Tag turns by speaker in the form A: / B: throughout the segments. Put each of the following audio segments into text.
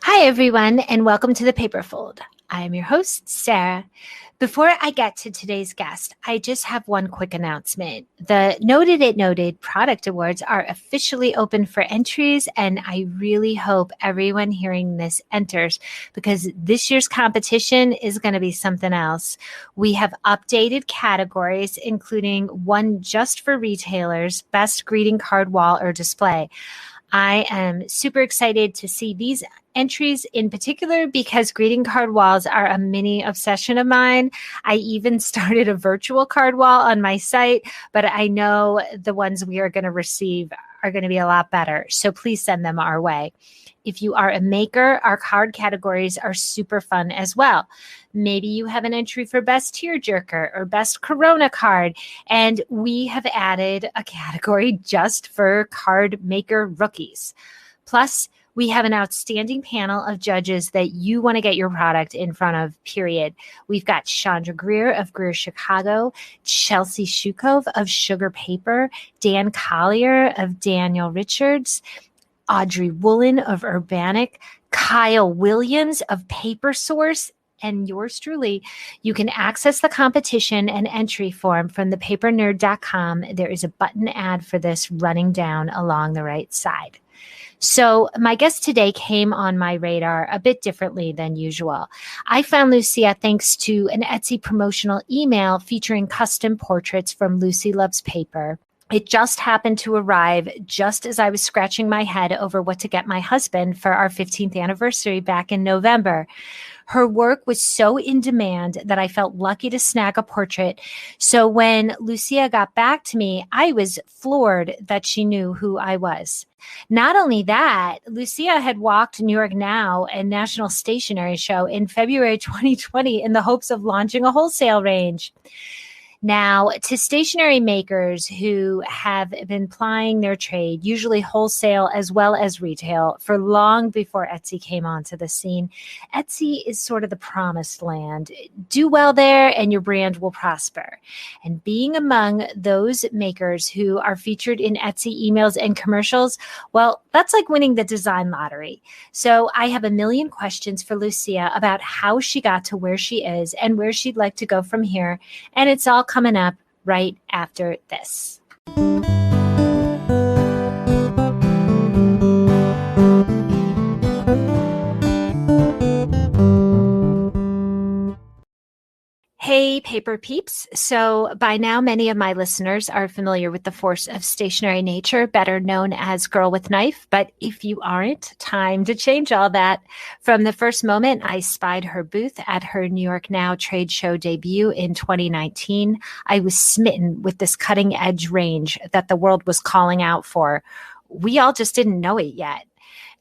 A: Hi, everyone, and welcome to the Paperfold. I am your host, Sarah. Before I get to today's guest, I just have one quick announcement. The Noted It Noted Product Awards are officially open for entries, and I really hope everyone hearing this enters because this year's competition is going to be something else. We have updated categories, including one just for retailers, best greeting card wall or display. I am super excited to see these entries in particular because greeting card walls are a mini obsession of mine. I even started a virtual card wall on my site, but I know the ones we are going to receive are going to be a lot better. So please send them our way. If you are a maker, our card categories are super fun as well. Maybe you have an entry for best tearjerker or best Corona card, and we have added a category just for card maker rookies. Plus, we have an outstanding panel of judges that you want to get your product in front of, period. We've got Chandra Greer of Greer Chicago, Chelsea Shukov of Sugar Paper, Dan Collier of Daniel Richards, Audrey Woolen of Urbanic, Kyle Williams of Paper Source, and yours truly. You can access the competition and entry form from thepapernerd.com. There is a button ad for this running down along the right side. So my guest today came on my radar a bit differently than usual. I found Lucia thanks to an Etsy promotional email featuring custom portraits from Lucy Loves Paper. It just happened to arrive just as I was scratching my head over what to get my husband for our 15th anniversary back in November. Her work was so in demand that I felt lucky to snag a portrait. So when Lucia got back to me, I was floored that she knew who I was. Not only that, Lucia had walked New York Now and National Stationery Show in February 2020 in the hopes of launching a wholesale range. Now, to stationery makers who have been plying their trade, usually wholesale as well as retail, for long before Etsy came onto the scene, Etsy is sort of the promised land. Do well there and your brand will prosper. And being among those makers who are featured in Etsy emails and commercials, well, that's like winning the design lottery. So I have a million questions for Lucia about how she got to where she is and where she'd like to go from here. And it's all coming up right after this. Hey, paper peeps. So by now, many of my listeners are familiar with the force of stationary nature, better known as Girl with Knife. But if you aren't, time to change all that. From the first moment I spied her booth at her New York Now trade show debut in 2019, I was smitten with this cutting edge range that the world was calling out for. We all just didn't know it yet.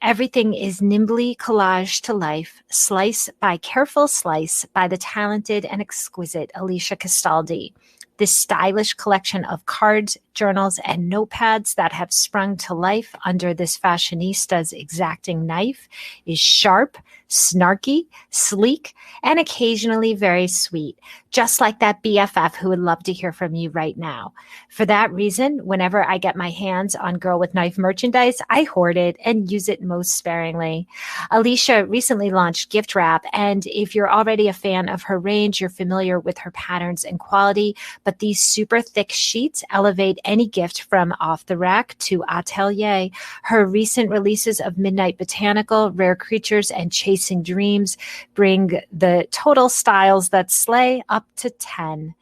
A: Everything is nimbly collaged to life, slice by careful slice by the talented and exquisite Alicia Castaldi. This stylish collection of cards, journals, and notepads that have sprung to life under this fashionista's exacting knife is sharp, snarky, sleek, and occasionally very sweet, just like that BFF who would love to hear from you right now. For that reason, whenever I get my hands on Girl with Knife merchandise, I hoard it and use it most sparingly. Alicia recently launched Gift Wrap, and if you're already a fan of her range, you're familiar with her patterns and quality, but these super thick sheets elevate any gift from off the rack to atelier. Her recent releases of Midnight Botanical, Rare Creatures, and Chasing Dreams bring the total styles that slay up to 10.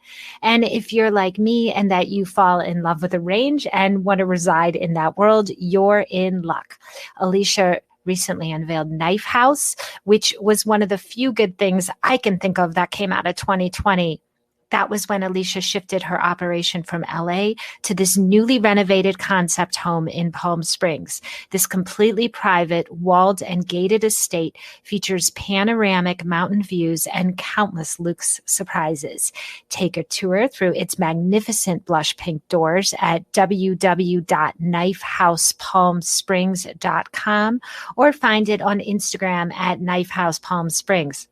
A: And if you're like me and that you fall in love with a range and want to reside in that world, you're in luck. Alicia recently unveiled Knife House, which was one of the few good things I can think of that came out of 2020. That was when Alicia shifted her operation from LA to this newly renovated concept home in Palm Springs. This completely private, walled and gated estate features panoramic mountain views and countless luxe surprises. Take a tour through its magnificent blush pink doors at www.knifehousepalmsprings.com or find it on Instagram at Knifehouse Palm Springs.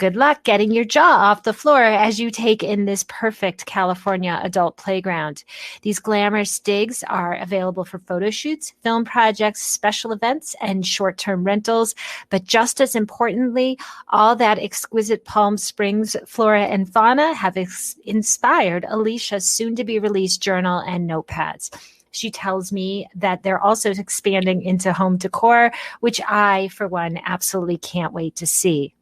A: good luck getting your jaw off the floor as you take in this perfect California adult playground. These glamorous digs are available for photo shoots, film projects, special events, and short-term rentals. But just as importantly, all that exquisite Palm Springs flora and fauna have inspired Alicia's soon-to-be-released journal and notepads. She tells me that they're also expanding into home decor, which I, for one, absolutely can't wait to see.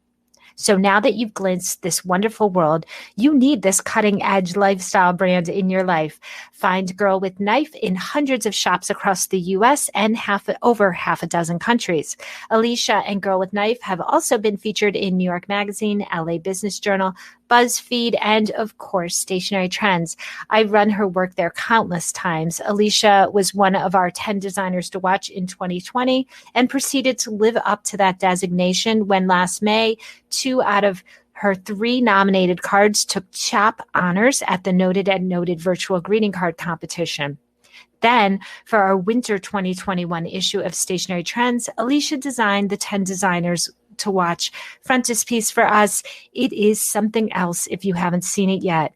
A: So now that you've glimpsed this wonderful world, you need this cutting-edge lifestyle brand in your life. Find Girl with Knife in hundreds of shops across the U.S. and over half a dozen countries. Alicia and Girl with Knife have also been featured in New York Magazine, LA Business Journal, BuzzFeed, and of course, Stationery Trends. I've run her work there countless times. Alicia was one of our 10 designers to watch in 2020 and proceeded to live up to that designation when last May, 2 out of her 3 nominated cards took CHAP honors at the Noted and Noted virtual greeting card competition. Then, for our winter 2021 issue of Stationery Trends, Alicia designed the 10 designers to watch frontispiece for us. It is something else if you haven't seen it yet.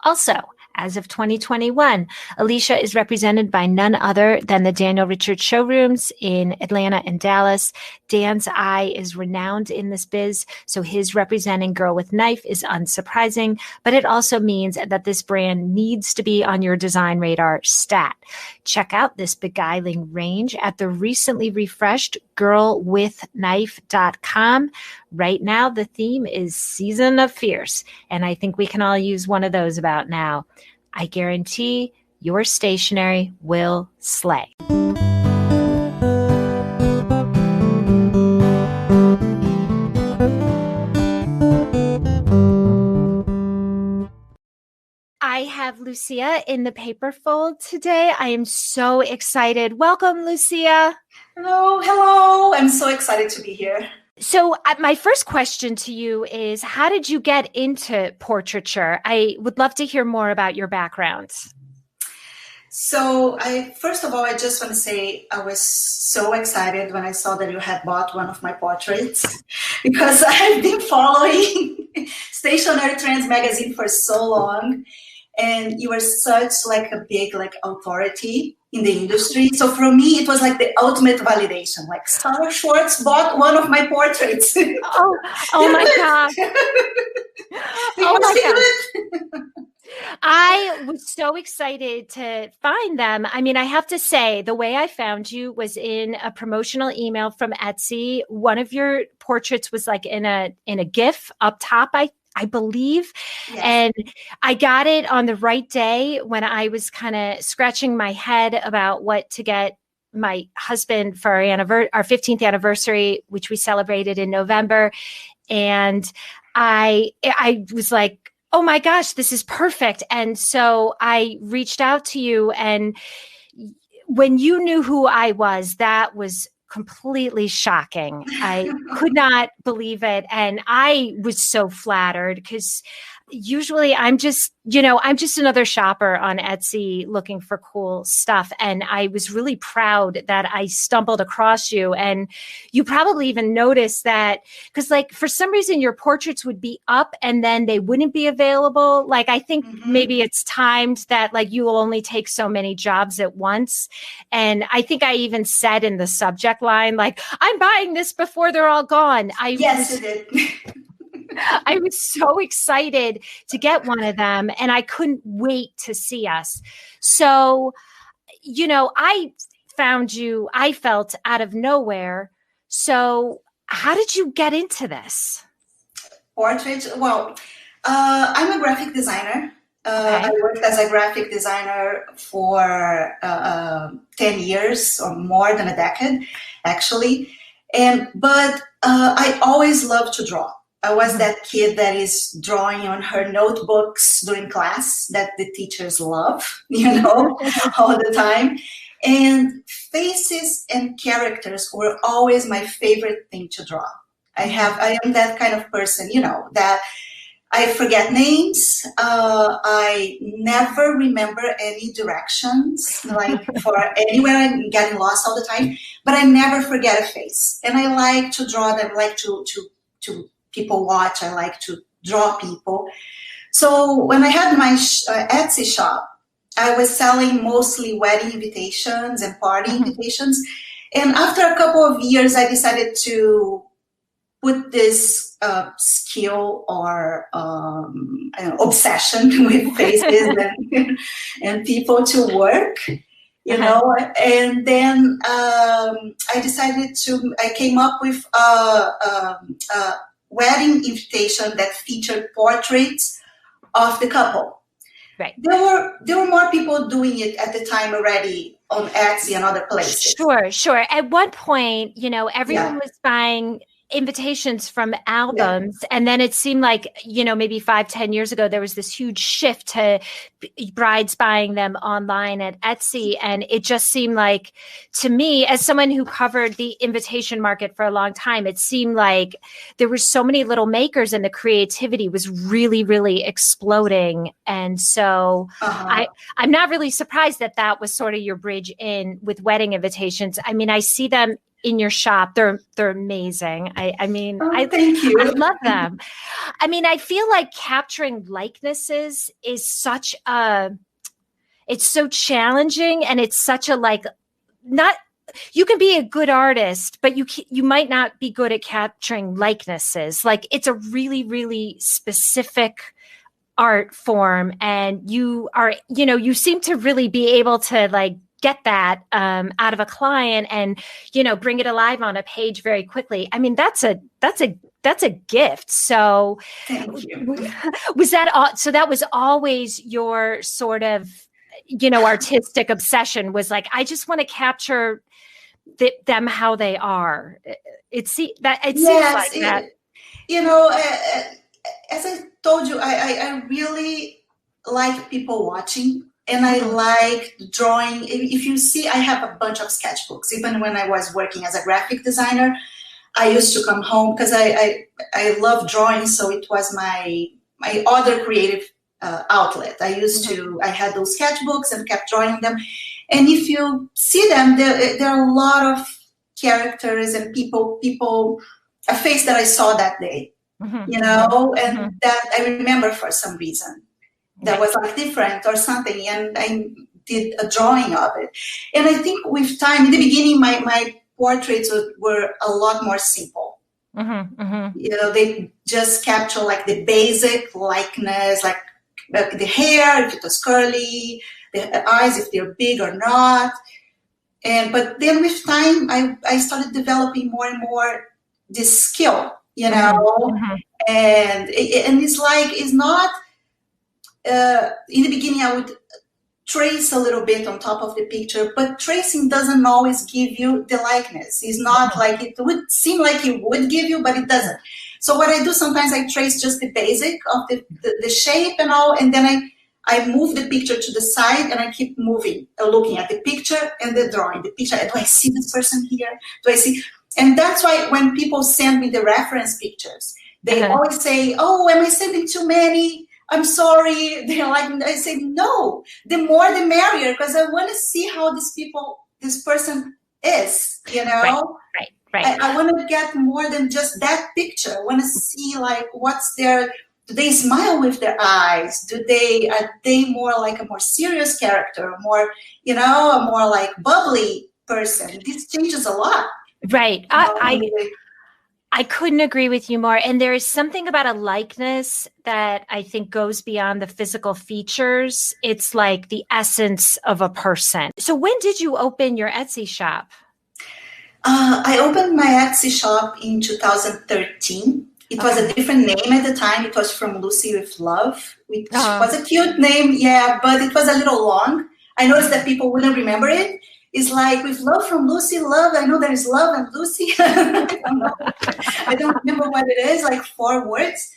A: Also, as of 2021, Alicia is represented by none other than the Daniel Richards showrooms in Atlanta and Dallas. Dan's eye is renowned in this biz, so his representing Girl with Knife is unsurprising, but it also means that this brand needs to be on your design radar stat. Check out this beguiling range at the recently refreshed girlwithknife.com. Right now, the theme is Season of Fierce, and I think we can all use one of those about now. I guarantee your stationery will slay. I have Lucia in the paper fold today. I am so excited. Welcome, Lucia.
B: Hello. I'm so excited to be here.
A: So my first question to you is, how did you get into portraiture? I would love to hear more about your background.
B: So first of all, I just want to say I was so excited when I saw that you had bought one of my portraits because I've been following Stationery Trends magazine for so long, and you are such like a big authority in the industry. So for me, it was like the ultimate validation. Like Sarah Schwartz bought one of my portraits.
A: Oh my God. Oh my God. I was so excited to find them. I mean, I have to say, the way I found you was in a promotional email from Etsy. One of your portraits was like in a GIF up top, I believe.
B: Yes.
A: And I got it on the right day when I was kind of scratching my head about what to get my husband for our 15th anniversary, which we celebrated in November. And I was like, oh my gosh, this is perfect. And so I reached out to you, and when you knew who I was, that was completely shocking. I could not believe it. And I was so flattered because usually I'm just another shopper on Etsy looking for cool stuff. And I was really proud that I stumbled across you. And you probably even noticed that because for some reason your portraits would be up and then they wouldn't be available. I think maybe it's timed that you will only take so many jobs at once. And I think I even said in the subject line, I'm buying this before they're all gone.
B: Yes, you did.
A: I was so excited to get one of them, and I couldn't wait to see us. So, I found you, I felt out of nowhere. So how did you get into this?
B: Portrait? Well, I'm a graphic designer.
A: Okay.
B: I worked as a graphic designer for 10 years or more than a decade, actually. But I always loved to draw. I was that kid that is drawing on her notebooks during class that the teachers love, all the time. And faces and characters were always my favorite thing to draw. I am that kind of person, that I forget names. I never remember any directions, for anywhere. I'm getting lost all the time, but I never forget a face. And I like to draw them, like to people watch. I like to draw people. So when I had my Etsy shop, I was selling mostly wedding invitations and party invitations. And after a couple of years, I decided to put this skill or obsession with faces and people to work, you know. And then I came up with a wedding invitation that featured portraits of the couple.
A: Right.
B: There were more people doing it at the time already on Etsy and other places.
A: Sure. At one point, you know, everyone was buying invitations from albums, and then it seemed like, you know, maybe 5-10 years ago there was this huge shift to brides buying them online at Etsy, and it just seemed like, to me, as someone who covered the invitation market for a long time, it seemed like there were so many little makers and the creativity was really, really exploding. And so I'm not really surprised that was sort of your bridge in with wedding invitations. I mean, I see them in your shop. They're amazing. I mean,
B: thank you.
A: I love them. I mean, I feel like capturing likenesses is it's so challenging, and it's such a you can be a good artist, but you might not be good at capturing likenesses. Like, it's a really, really specific art form, and you seem to really be able to get that out of a client and, you know, bring it alive on a page very quickly. I mean, that's a gift. So
B: thank you.
A: That was always your sort of, you know, artistic obsession, was like, I just want to capture them how they are. It seems like that.
B: You know, as I told you, I really like people watching. And I like drawing. If you see, I have a bunch of sketchbooks. Even when I was working as a graphic designer, I used to come home because I love drawing. So it was my other creative outlet. I had those sketchbooks and kept drawing them. And if you see them, there are a lot of characters and people, a face that I saw that day, you know, and that I remember for some reason. That was different or something, and I did a drawing of it. And I think with time, in the beginning, my portraits were a lot more simple. You know, they just capture the basic likeness, like the hair, if it was curly, the eyes, if they're big or not. But then with time, I started developing more and more this skill, you know, and it's not. In the beginning, I would trace a little bit on top of the picture, but tracing doesn't always give you the likeness. It's not like it would seem like it would give you, but it doesn't. So what I do sometimes, I trace just the basic of the shape and all, and then I move the picture to the side and I keep moving, looking at the picture and the drawing. The picture, do I see this person here? Do I see? And that's why when people send me the reference pictures, they always say, "Oh, am I sending too many? I'm sorry." They're like, I say, no, the more the merrier, because I want to see how this person is, you know?
A: Right.
B: I want to get more than just that picture. I want to see what's do they smile with their eyes? Are they more like a more serious character, more, you know, a more bubbly person? This changes a lot.
A: Right. I couldn't agree with you more. And there is something about a likeness that I think goes beyond the physical features. It's like the essence of a person. So when did you open your Etsy shop?
B: I opened my Etsy shop in 2013. It was a different name at the time. It was From Lucy with Love, which was a cute name, but it was a little long. I noticed that people wouldn't remember it. It's like, with love from Lucy, love. I know there is love and Lucy. I don't remember what it is, 4 words.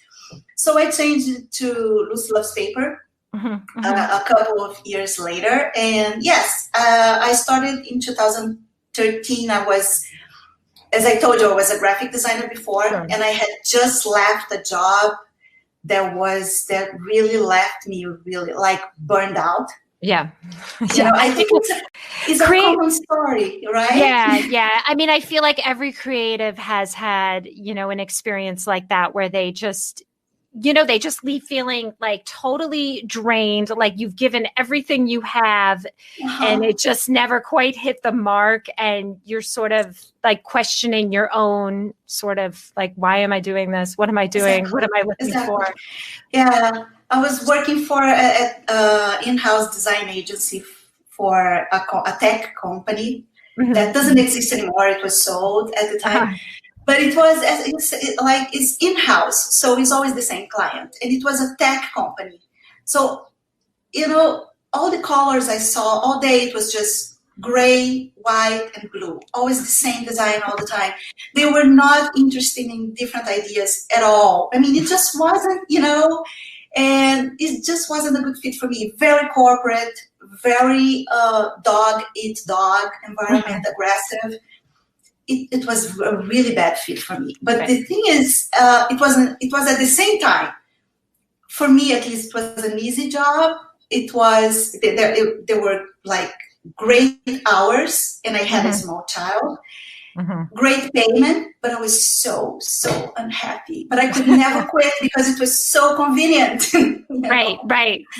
B: So I changed it to Lucy Loves Paper a couple of years later. And yes, I started in 2013. As I told you, I was a graphic designer before, and I had just left a job that really left me really burned out.
A: Yeah.
B: You know,
A: Yeah.
B: I think it's a common story, right?
A: Yeah. I mean, I feel like every creative has had, an experience like that where they just, they just leave feeling like totally drained, like you've given everything you have and it just never quite hit the mark. And you're sort of like questioning your own sort of like, why am I doing this? What am I doing?
B: Exactly.
A: What am I looking for?
B: Yeah, I was working for an in-house design agency for a tech company that doesn't exist anymore. It was sold at the time, but it was it's in-house, so it's always the same client, and it was a tech company. So all the colors I saw all day, it was just gray, white, and blue. Always the same design all the time. They were not interested in different ideas at all. I mean, it just wasn't, and it just wasn't a good fit for me. Very corporate, very dog eat dog environment, aggressive. It was a really bad fit for me. But the thing is, it was at the same time, for me at least, it was an easy job. It was, there were like great hours, and I had a small child. Great payment, but I was so unhappy. But I could never quit because it was so convenient.
A: Right.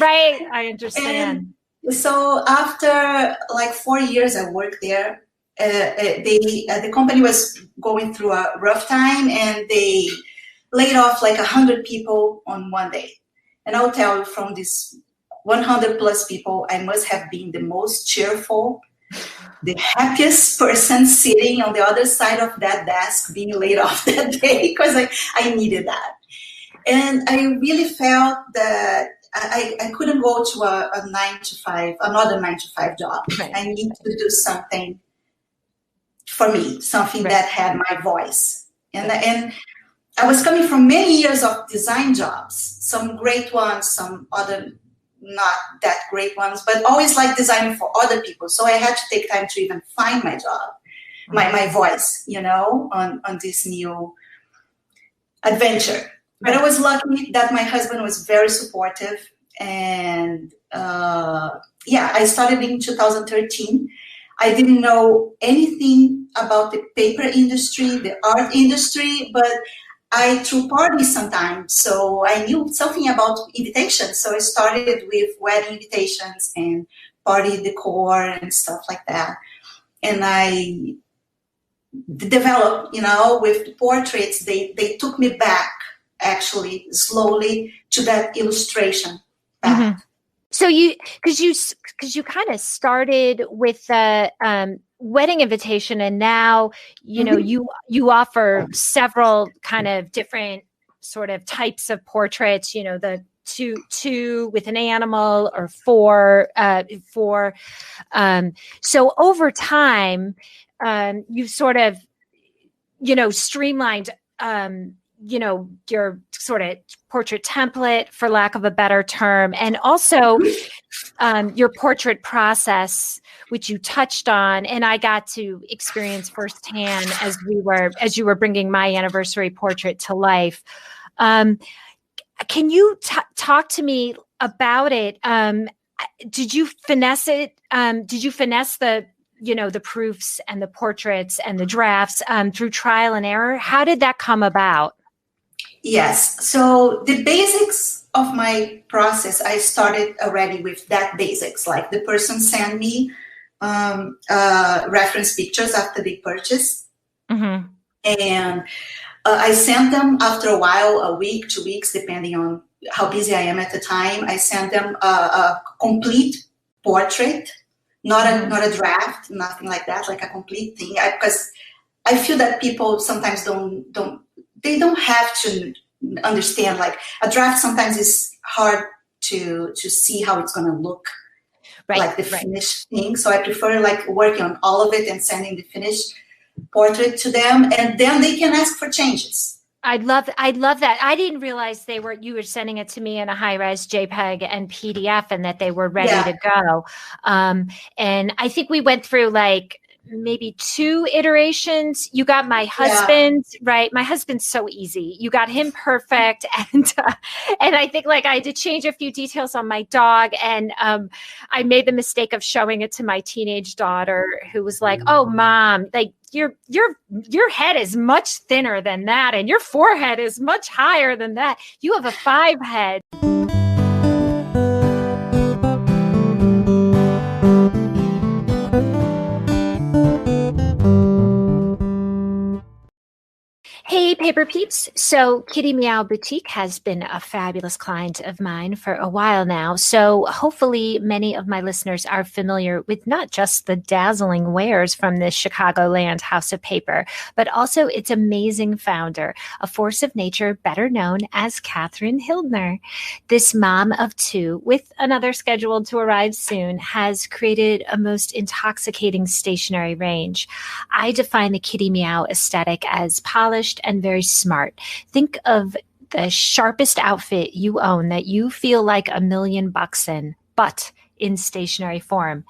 A: I understand.
B: And so after like 4 years I worked there, the company was going through a rough time, and they laid off like 100 people on one day. And I'll tell you, from these 100 plus people, I must have been the most cheerful, the happiest person sitting on the other side of that desk being laid off that day, because I needed that. And I really felt that I couldn't go to a 9 to 5, another 9 to 5 job. Right. I need to do something for me, something that had my voice. And I was coming from many years of design jobs, some great ones, some other not that great ones, but always like designing for other people. So I had to take time to even find my job, my voice, on this new adventure. But I was lucky that my husband was very supportive. And I started in 2013. I didn't know anything about the paper industry, the art industry, but I threw parties sometimes, so I knew something about invitations. So I started with wedding invitations and party decor and stuff like that. And I developed, with portraits, they took me back, actually, slowly to that illustration path.
A: So because you kind of started with the wedding invitation, and now you offer several kind of different sort of types of portraits. The two with an animal, or four. So over time, you've sort of streamlined. Your sort of portrait template, for lack of a better term, and also your portrait process, which you touched on, and I got to experience firsthand as you were bringing my anniversary portrait to life. Can you talk to me about it? Did you finesse it? Did you finesse the proofs and the portraits and the drafts through trial and error? How did that come about?
B: Yes. So the basics of my process, I started already with that basics. Like the person sent me reference pictures after they purchase. And I sent them after a while, a week, 2 weeks, depending on how busy I am at the time. I sent them a complete portrait, not a draft, nothing like that, like a complete thing. Because I feel that people sometimes don't have to understand, like a draft sometimes is hard to see how it's going to look, like the finished thing. So I prefer like working on all of it and sending the finished portrait to them, and then they can ask for changes.
A: I'd love that. I didn't realize you were sending it to me in a high-res JPEG and PDF, and that they were ready to go. And I think we went through like maybe 2 iterations. You got my husband, right? My husband's so easy. You got him perfect. And I think like I had to change a few details on my dog. And I made the mistake of showing it to my teenage daughter, who was like, "Oh, mom, like your head is much thinner than that. And your forehead is much higher than that. You have a 5 head." Hey, Paper Peeps. So Kitty Meow Boutique has been a fabulous client of mine for a while now. So hopefully many of my listeners are familiar with not just the dazzling wares from the Chicagoland House of Paper, but also its amazing founder, a force of nature better known as Catherine Hildner. This mom of 2, with another scheduled to arrive soon, has created a most intoxicating stationery range. I define the Kitty Meow aesthetic as polished and very smart. Think of the sharpest outfit you own that you feel like $1 million in, but in stationery form.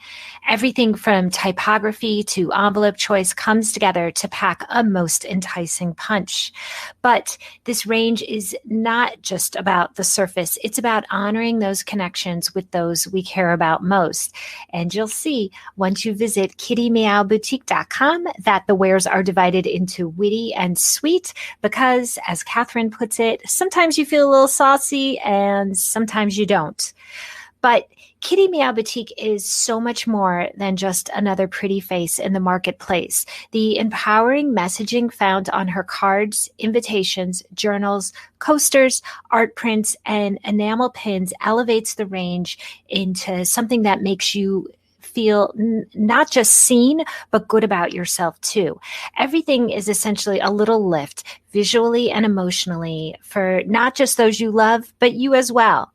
A: Everything from typography to envelope choice comes together to pack a most enticing punch. But this range is not just about the surface. It's about honoring those connections with those we care about most. And you'll see once you visit kittymeowboutique.com that the wares are divided into witty and sweet because, as Catherine puts it, sometimes you feel a little saucy and sometimes you don't. But Kitty Meow Boutique is so much more than just another pretty face in the marketplace. The empowering messaging found on her cards, invitations, journals, coasters, art prints, and enamel pins elevates the range into something that makes you feel not just seen, but good about yourself too. Everything is essentially a little lift, visually and emotionally, for not just those you love, but you as well.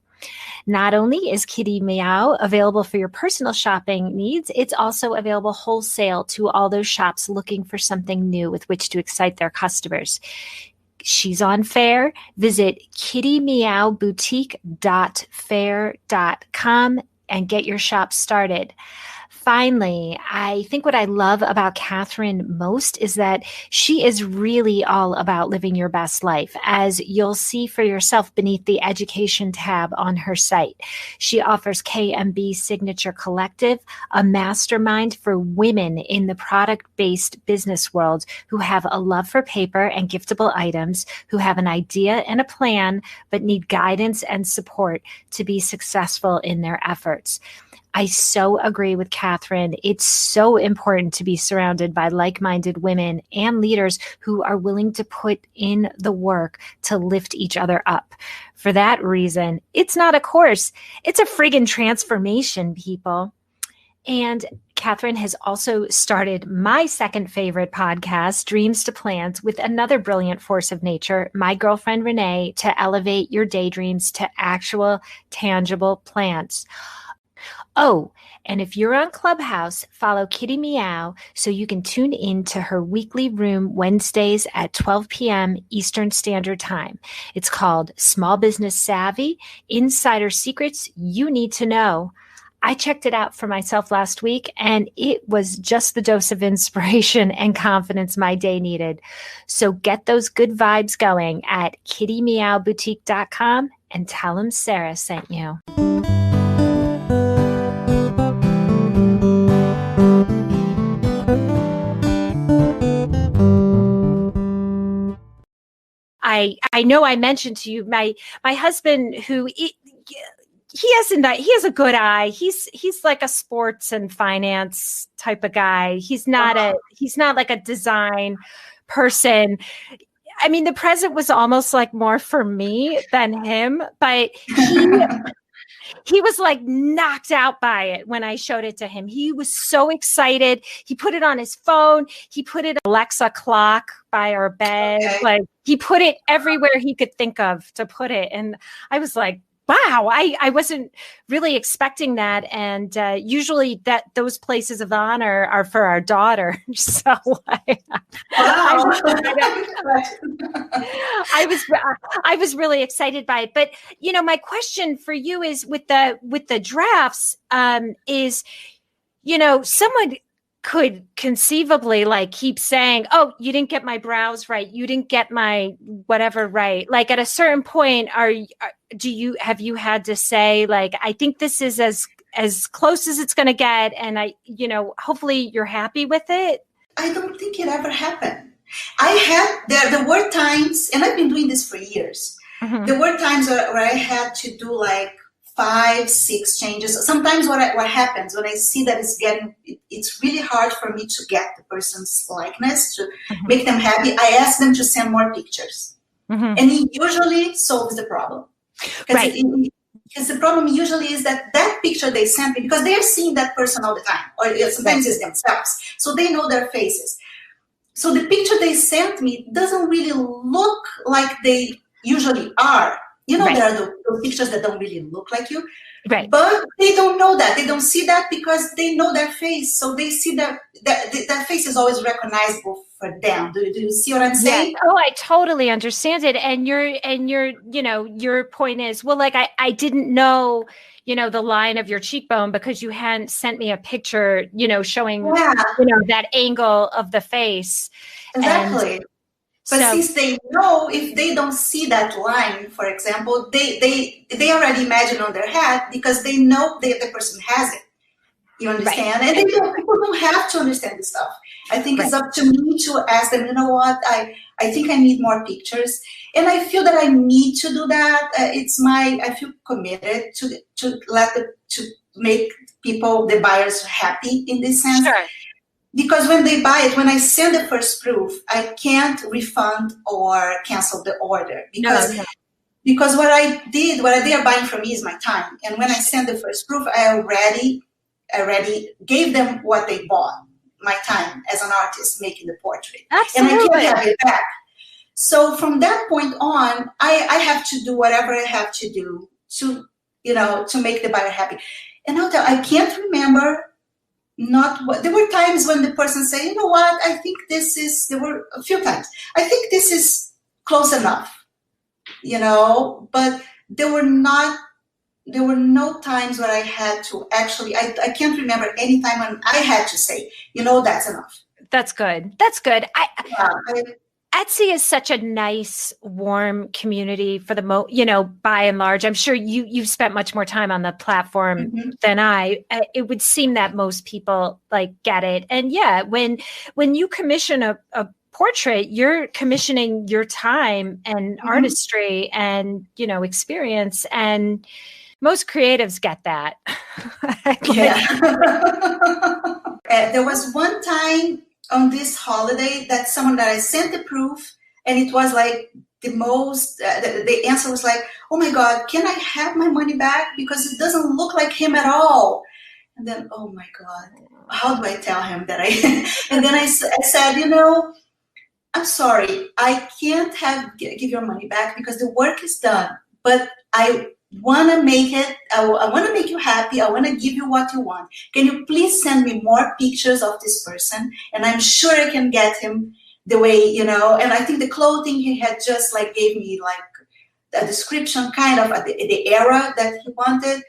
A: Not only is Kitty Meow available for your personal shopping needs, it's also available wholesale to all those shops looking for something new with which to excite their customers. She's on Fair. Visit kittymeowboutique.fair.com and get your shop started. Finally, I think what I love about Catherine most is that she is really all about living your best life, as you'll see for yourself beneath the education tab on her site. She offers KMB Signature Collective, a mastermind for women in the product-based business world who have a love for paper and giftable items, who have an idea and a plan, but need guidance and support to be successful in their efforts. I so agree with Catherine. It's so important to be surrounded by like-minded women and leaders who are willing to put in the work to lift each other up. For that reason, it's not a course. It's a friggin' transformation, people. And Catherine has also started my second favorite podcast, Dreams to Plants, with another brilliant force of nature, my girlfriend Renee, to elevate your daydreams to actual, tangible plants. Oh, and if you're on Clubhouse, follow Kitty Meow so you can tune in to her weekly room Wednesdays at 12 p.m. Eastern Standard Time. It's called Small Business Savvy, Insider Secrets You Need to Know. I checked it out for myself last week, and it was just the dose of inspiration and confidence my day needed. So get those good vibes going at kittymeowboutique.com and tell them Sarah sent you. I know I mentioned to you my husband, who he has a good eye. He's like a sports and finance type of guy. He's not like a design person. I mean, the present was almost like more for me than him, but he was like knocked out by it when I showed it to him. He was so excited. He put it on his phone. He put it Alexa clock by our bed. Okay. Like he put it everywhere he could think of to put it. And I was like, wow, I wasn't really expecting that. And usually those places of honor are for our daughter. So I was really excited by it. But, you know, my question for you is with the drafts is, you know, someone could conceivably like keep saying, oh, you didn't get my brows right, you didn't get my whatever right. Like at a certain point, have you had to say like, I think this is as close as it's going to get, and hopefully you're happy with it?
B: I don't think it ever happened. There were times, and I've been doing this for years.
A: Mm-hmm.
B: There were times where I had to do like 5, 6 changes. Sometimes what happens when I see that it's really hard for me to get the person's likeness, to make them happy, I ask them to send more pictures. And it usually solves the problem. Because the problem usually is that picture they sent me, because they are seeing that person all the time, or sometimes it's themselves, so they know their faces. So the picture they sent me doesn't really look like they usually are. There are those pictures that don't really look like you.
A: Right.
B: But they don't know that. They don't see that because they know their face. So they see that face is always recognizable for them. Do you see what I'm saying?
A: Yeah. Oh, I totally understand it. And your point is, well, like I didn't know, the line of your cheekbone because you hadn't sent me a picture, showing, that angle of the face.
B: Exactly. But since they know, if they don't see that line, for example, they already imagine on their head because they know the person has it. You understand? Right. And people don't have to understand this stuff. I think it's up to me to ask them, you know what, I think I need more pictures. And I feel that I need to do that. I feel committed to make the buyers happy in this sense.
A: Sure.
B: Because when they buy it, when I send the first proof, I can't refund or cancel the order because what they are buying from me is my time. And when I send the first proof, I already gave them what they bought, my time as an artist making the portrait.
A: Absolutely.
B: And I can't have it back. So from that point on, I have to do whatever I have to do to make the buyer happy. And I can't remember. There were times when the person said, you know what, I think there were a few times, I think this is close enough, but there were no times where I had to actually, I can't remember any time when I had to say, that's enough.
A: That's good. Etsy is such a nice, warm community for by and large. I'm sure you've spent much more time on the platform than I. It would seem that most people get it. And yeah, when you commission a portrait, you're commissioning your time and artistry and, experience. And most creatives get that.
B: There was one time on this holiday that I sent the proof, and it was like the most, the answer was like, oh my God, can I have my money back? Because it doesn't look like him at all. And then, oh my God, how do I tell him that and then I said, I'm sorry, I can't give your money back because the work is done, but I want to make it, I want to make you happy. I want to give you what you want. Can you please send me more pictures of this person? And I'm sure I can get him the way, and I think the clothing he had just gave me a description kind of the era that he wanted.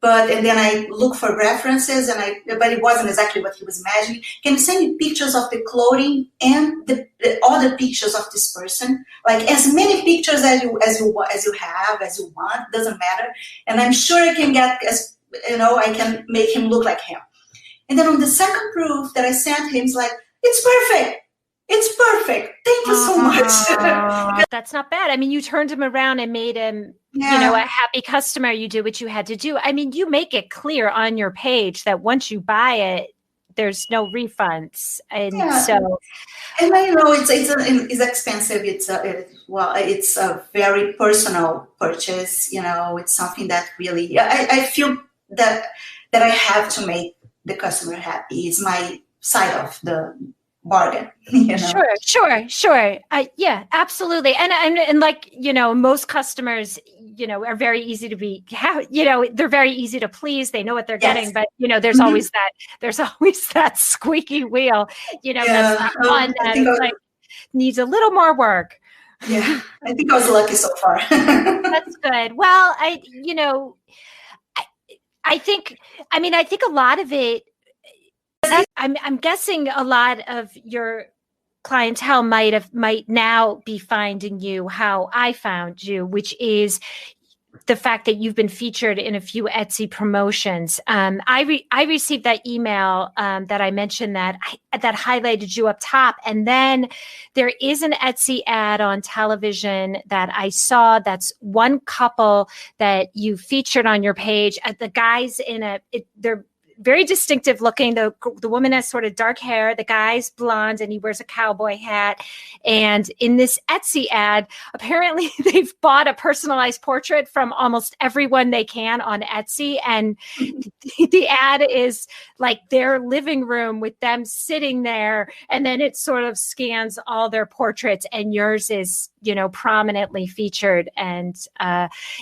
B: And then I look for references, but it wasn't exactly what he was imagining. Can you send me pictures of the clothing and the other pictures of this person? As many pictures as you want, doesn't matter. And I'm sure I can get, I can make him look like him. And then on the second proof that I sent him, he's like, it's perfect. It's perfect. Thank you so much.
A: That's not bad. I mean, you turned him around and made him, a happy customer. You did what you had to do. I mean, you make it clear on your page that once you buy it, there's no refunds. And so.
B: And I know it's expensive. It's a very personal purchase. It's something that really, I feel that I have to make the customer happy. It's my side of the bargain. Sure.
A: Yeah, absolutely. And most customers, are very easy to be, they're very easy to please. They know what they're getting, but there's always that squeaky wheel, that's not one that needs a little more work.
B: Yeah, I think I was lucky so far.
A: That's good. Well, I think a lot of it, I'm guessing a lot of your clientele might now be finding you how I found you, which is the fact that you've been featured in a few Etsy promotions. I received that email that I mentioned that highlighted you up top, and then there is an Etsy ad on television that I saw. That's one couple that you featured on your page. The guys they're very distinctive looking. The woman has sort of dark hair. The guy's blonde and he wears a cowboy hat. And in this Etsy ad, apparently they've bought a personalized portrait from almost everyone they can on Etsy. And the ad is like their living room with them sitting there. And then it sort of scans all their portraits, and yours is, prominently featured. And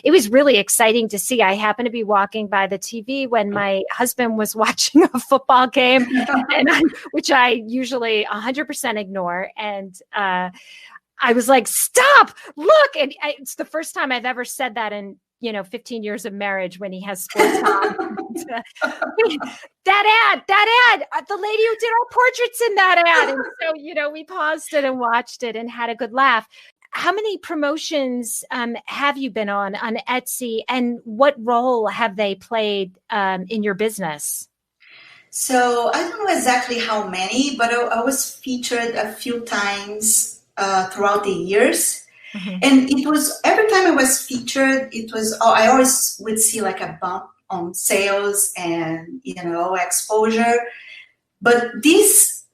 A: it was really exciting to see. I happened to be walking by the TV when my husband was watching a football game, which I usually 100% ignore. And I was like, stop, look. And it's the first time I've ever said that in 15 years of marriage when he has sports on. that ad, the lady who did our portraits in that ad. And so, we paused it and watched it and had a good laugh. How many promotions have you been on Etsy, and what role have they played in your business?
B: So I don't know exactly how many, but I was featured a few times throughout the years. Mm-hmm. And it was, every time I was featured, I always would see like a bump on sales and, exposure. But this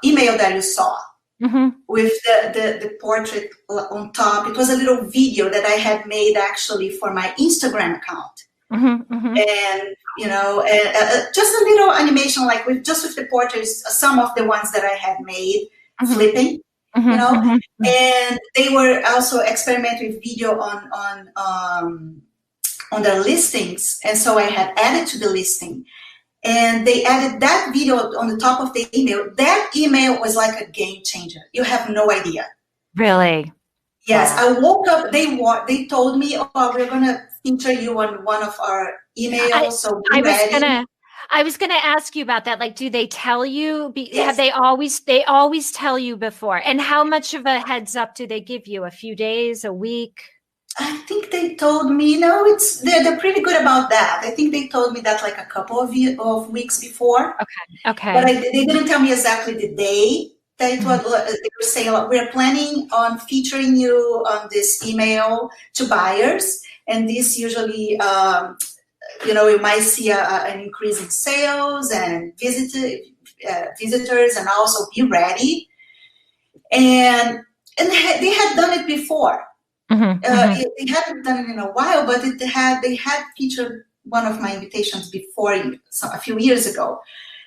B: email that you saw, mm-hmm. with the portrait on top, it was a little video that I had made actually for my Instagram account. Mm-hmm, mm-hmm. And, just a little animation, like with the portraits, some of the ones that I had made, mm-hmm. flipping. Mm-hmm, mm-hmm. And they were also experimenting with video on their listings. And so I had added to the listing, and they added that video on the top of the email. That email was like a game changer. You have no idea.
A: Really?
B: Yes. Wow. I woke up, they told me, we're going to feature you on one of our emails.
A: I was gonna ask you about that. Like, do they tell you? Yes. Have they always tell you before? And how much of a heads up do they give you? A few days, a week?
B: I think they told me, they're pretty good about that. I think they told me that like a couple of weeks before.
A: Okay.
B: But they didn't tell me exactly the day that it was. They were saying, we're planning on featuring you on this email to buyers, and this usually. You might see an increase in sales and visitors, and also be ready. And they had done it before. Mm-hmm, they hadn't done it in a while, but they had featured one of my invitations before, a few years ago.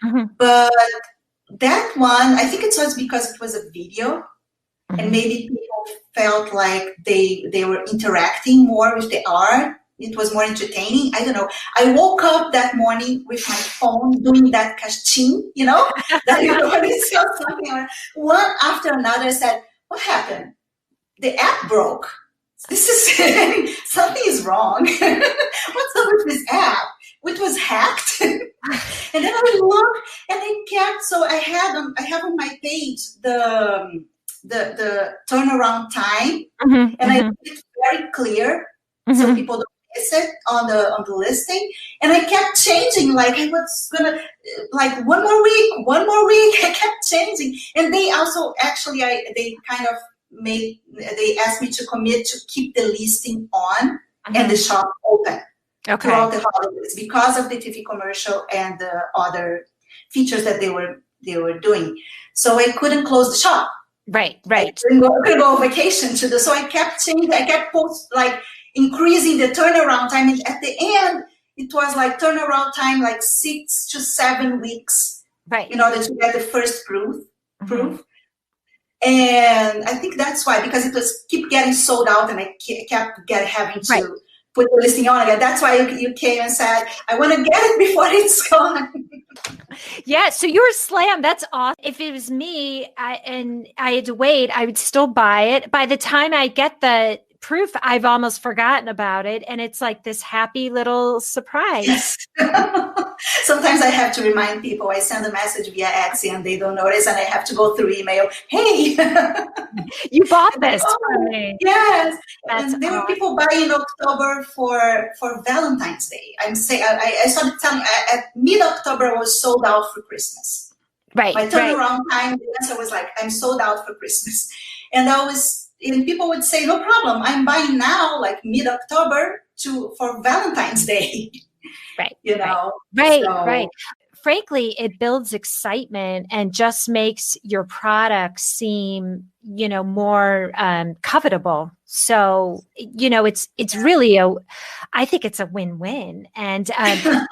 B: Mm-hmm. But that one, I think it was because it was a video, mm-hmm. and maybe people felt like they were interacting more with the art. It was more entertaining. I don't know. I woke up that morning with my phone doing that kaching, that you saw something. One after another, I said, what happened? The app broke. This is, something is wrong. What's up with this app? It was hacked. And then I looked, and I kept, so I have on my page the turnaround time, mm-hmm, and mm-hmm. I made it very clear, mm-hmm. so people don't miss it on the listing. And I kept changing, like I was gonna, like one more week. I kept changing, and they also actually they asked me to commit to keep the listing on, mm-hmm. and the shop open. Okay. Throughout the holidays because of the TV commercial and the other features that they were doing. So I couldn't close the shop.
A: Right.
B: I couldn't go on vacation so I kept changing. I kept increasing the turnaround time. And at the end, it was like turnaround time, like 6 to 7 weeks.
A: Right.
B: In order to get the first proof. Mm-hmm. And I think that's why, because it was keep getting sold out, and I kept having to. Right. Put the listing on again. That's why you came and said, I want to get it before it's gone.
A: Yeah, so you were slammed. That's awesome. If it was me and I had to wait, I would still buy it. By the time I get the proof, I've almost forgotten about it. And it's like this happy little surprise.
B: Yes. Sometimes I have to remind people. I send a message via Etsy and they don't notice, and I have to go through email. Hey,
A: You bought this from
B: oh,
A: me.
B: yes.
A: That's
B: And there were
A: awesome.
B: people buying in October for Valentine's Day. I'm saying I started telling at mid-October I was sold out for Christmas.
A: Right.
B: My turnaround time, the answer was like, I'm sold out for Christmas. And people would say, no problem. I'm buying now, like mid-October for Valentine's Day.
A: Right.
B: You know?
A: Right.
B: So,
A: Right. Frankly, it builds excitement and just makes your product seem, more covetable. So, it's really I think it's a win-win. And and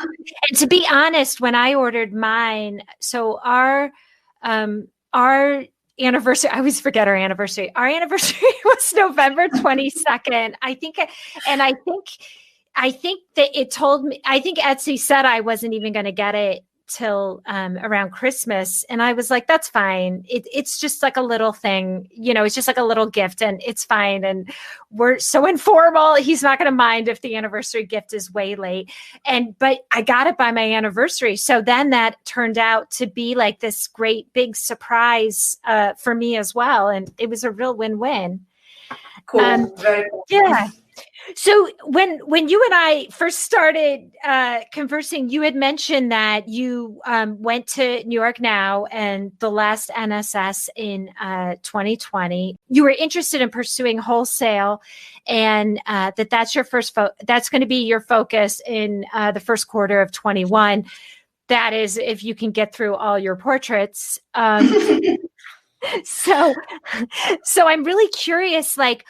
A: to be honest, when I ordered mine, so our anniversary, I always forget our anniversary. Our anniversary was November 22nd. I think that it told me, I think Etsy said I wasn't even going to get it till around Christmas. And I was like, that's fine. It's just like a little thing, it's just like a little gift and it's fine. And we're so informal. He's not going to mind if the anniversary gift is way late. But I got it by my anniversary. So then that turned out to be like this great big surprise for me as well. And it was a real win-win.
B: cool. Very cool.
A: Yeah. So when you and I first started conversing, you had mentioned that you went to New York Now and the last NSS in 2020. You were interested in pursuing wholesale, and that's your first. That's going to be your focus in the first quarter of 21. That is, if you can get through all your portraits. So I'm really curious, like,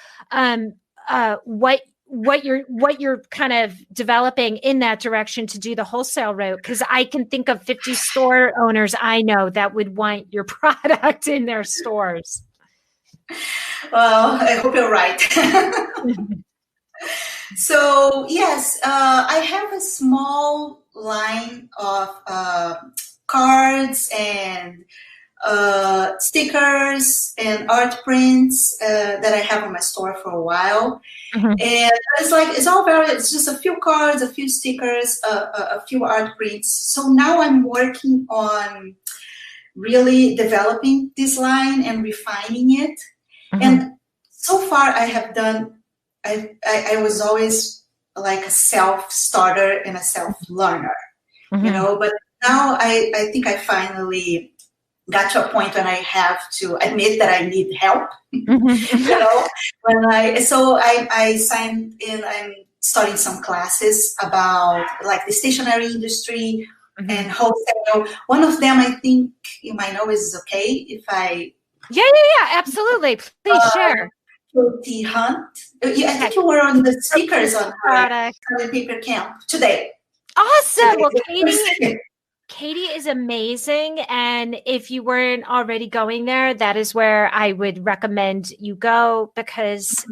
A: what you're kind of developing in that direction to do the wholesale route, because I can think of 50 store owners I know that would want your product in their stores.
B: Well, I hope you're right. So yes, I have a small line of cards and stickers and art prints that I have on my store for a while. Mm-hmm. And it's just a few cards, a few stickers, a few art prints. So now I'm working on really developing this line and refining it. Mm-hmm. And so far I was always like a self-starter and a self-learner, mm-hmm. But now I think I finally got to a point when I have to admit that I need help. Mm-hmm. I signed in. I'm starting some classes about like the stationery industry, mm-hmm. and wholesale. One of them I think you might know is okay if I.
A: Yeah, absolutely. Please share.
B: Katie Hunt. I think you were on the speakers on her paper camp today.
A: Awesome. Well, Katie is amazing. And if you weren't already going there, that is where I would recommend you go, because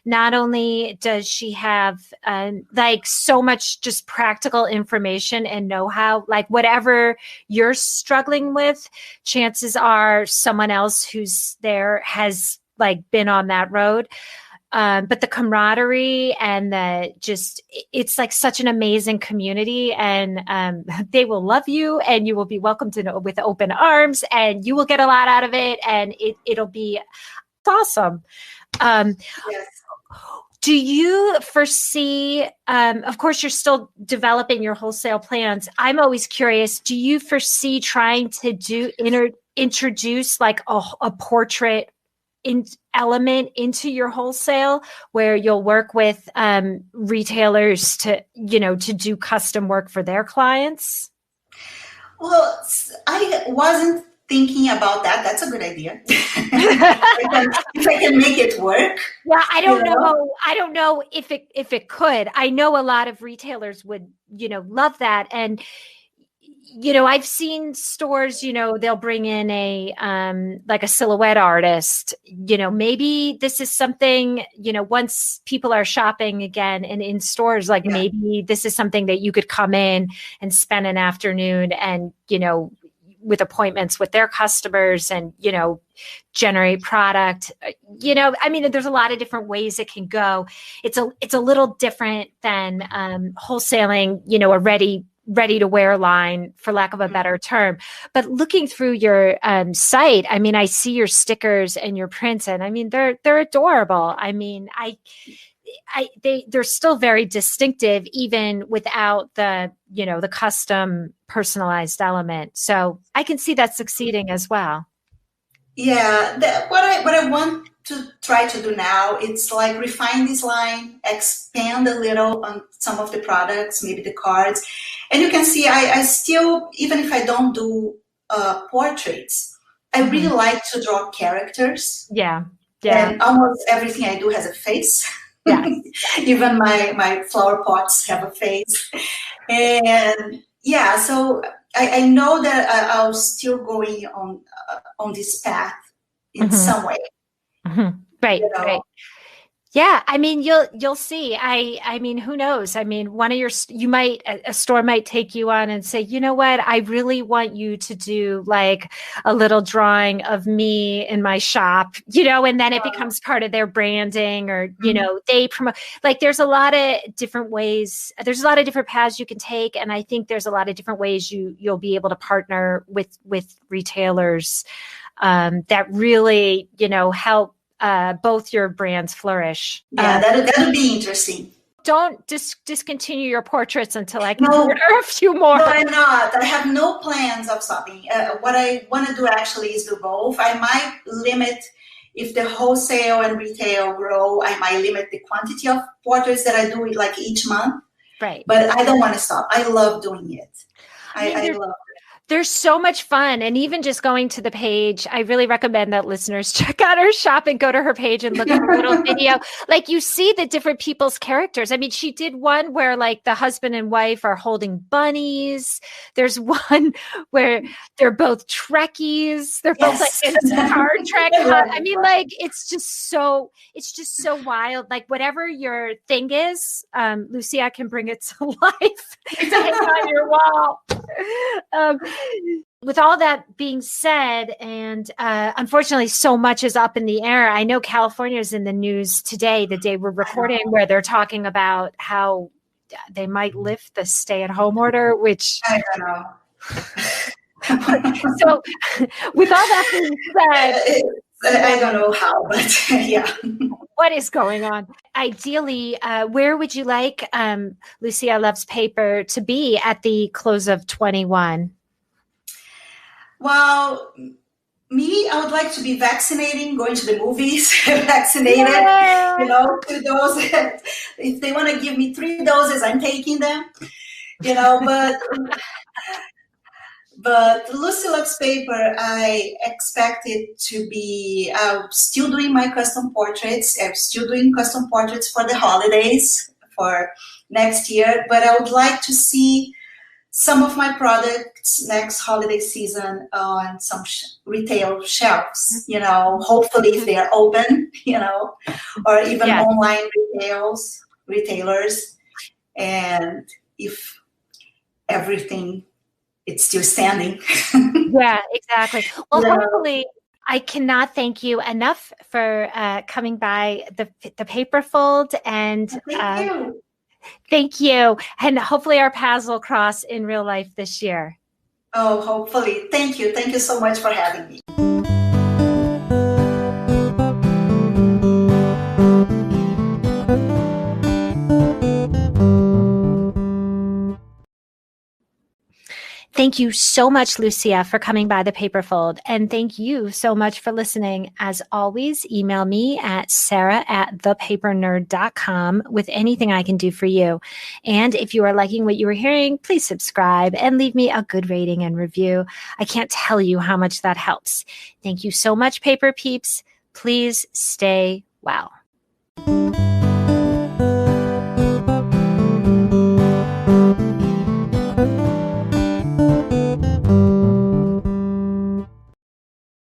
A: not only does she have like so much just practical information and know-how, like whatever you're struggling with, chances are someone else who's there has like been on that road. But the camaraderie and it's like such an amazing community, and they will love you and you will be welcomed with open arms, and you will get a lot out of it, and it'll be awesome. Yes. Do you foresee, of course, you're still developing your wholesale plans. I'm always curious, do you foresee trying to introduce like a portrait element into your wholesale, where you'll work with retailers to do custom work for their clients?
B: Well, I wasn't thinking about that. That's a good idea. If I can make it work.
A: Yeah, I don't know. I don't know if it could. I know a lot of retailers would, love that. And I've seen stores, they'll bring in like a silhouette artist, maybe this is something, once people are shopping again and in stores, like maybe this is something that you could come in and spend an afternoon and, with appointments with their customers and, generate product, I mean, there's a lot of different ways it can go. It's a little different than wholesaling, a ready ready to wear line, for lack of a better term. But looking through your site, I mean, I see your stickers and your prints, and I mean, they're adorable. I mean, they're still very distinctive, even without the, the custom personalized element. So I can see that succeeding as well.
B: Yeah, what I want to try to do now, it's like refine this line, expand a little on some of the products, maybe the cards. And you can see I still, even if I don't do portraits, I really like to draw characters.
A: Yeah.
B: And almost everything I do has a face.
A: Yeah.
B: Even my flower pots have a face. And yeah, so I know that I'll still going on this path in some way.
A: Right, right. Yeah, I mean, you'll see. I mean, who knows? I mean, a store might take you on and say, you know what? I really want you to do like a little drawing of me in my shop, and then it becomes part of their branding, or, they promote, like, there's a lot of different ways. There's a lot of different paths you can take. And I think there's a lot of different ways you'll be able to partner with retailers that really, help both your brands flourish.
B: Yeah, that'll be interesting.
A: Don't discontinue your portraits until I can order a few more.
B: No, I'm not. I have no plans of stopping. What I want to do actually is do both. I might limit, if the wholesale and retail grow, I might limit the quantity of portraits that I do like each month.
A: Right.
B: But I don't want to stop. I love doing it. I love it.
A: They're so much fun. And even just going to the page, I really recommend that listeners check out her shop and go to her page and look at her little video. Like, you see the different people's characters. I mean, she did one where like the husband and wife are holding bunnies. There's one where they're both Trekkies. They're both like in Star Trek. I mean, like, it's just so wild. Like, whatever your thing is, Lucia can bring it to life to hang on your wall. With all that being said, and unfortunately, so much is up in the air. I know California is in the news today, the day we're recording, where they're talking about how they might lift the stay-at-home order, which
B: I don't know.
A: So, with all that being said,
B: I don't know how, but yeah.
A: What is going on? Ideally, where would you like Lucia Loves Paper to be at the close of 21?
B: Well, I would like to be vaccinating, going to the movies, vaccinated, to those. If they want to give me 3 doses, I'm taking them, but Lucy Loves Paper, I expect it to be still doing my custom portraits. I'm still doing custom portraits for the holidays for next year, but I would like to see some of my products next holiday season on some retail shelves, hopefully if they are open, or even online retailers, and if everything it's still standing.
A: Yeah, exactly. Well, hopefully, I cannot thank you enough for coming by the Paper Fold, and
B: thank you.
A: Thank you. And hopefully our paths will cross in real life this year.
B: Oh, hopefully. Thank you. Thank you so much for having me.
A: Thank you so much, Lucia, for coming by the Paper Fold. And thank you so much for listening. As always, email me at sarah@thepapernerd.com with anything I can do for you. And if you are liking what you are hearing, please subscribe and leave me a good rating and review. I can't tell you how much that helps. Thank you so much, Paper Peeps. Please stay well.